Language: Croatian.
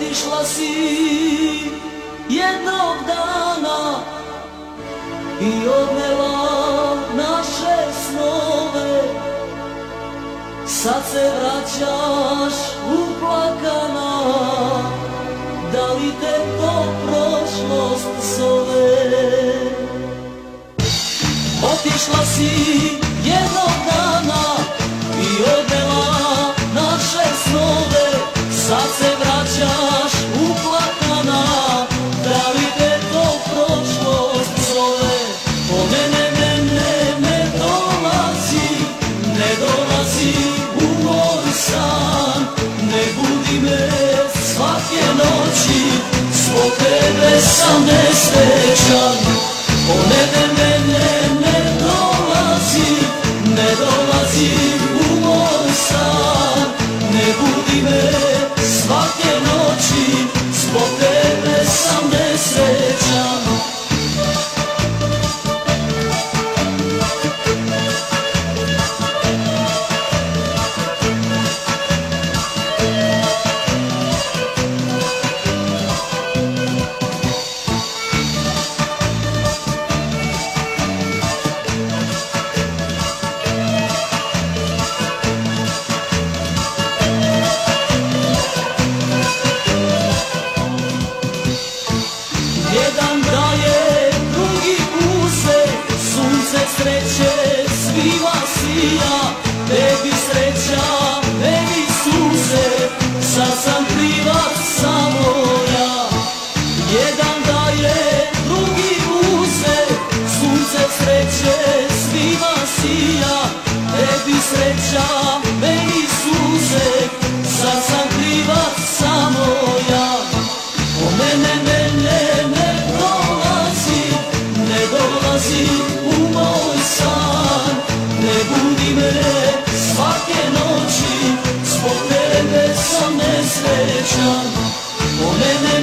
Otišla si jednog dana i odnela naše snove. Sad se vraćaš uplakana, da li te to prošlost zove? Otišla si jednog dana i odnela naše snove. Sad se vraćaš uplakana, da li te to prošlost zove? Po mene ne dolazi, ne dolazi u moj san. Ne budi me svake noći, zbog tebe sam nesrećan. Po mene ne dolazi, ne dolazi u moj san. Ne budi me svake noći, zbog tebe sam nesrećan. Jedan daje, drugi puze, sunce sreće svima sija. Tebi sreća, meni suze, sad sam krivac samo ja. Jedan daje, drugi puze, sunce sreće svima sija. Tebi sreća, meni suze, sad sam krivac samo ja. Po mene dolazi u moj san. Ne budi me svake noći, zbog tebe sam nesrećan. Po mene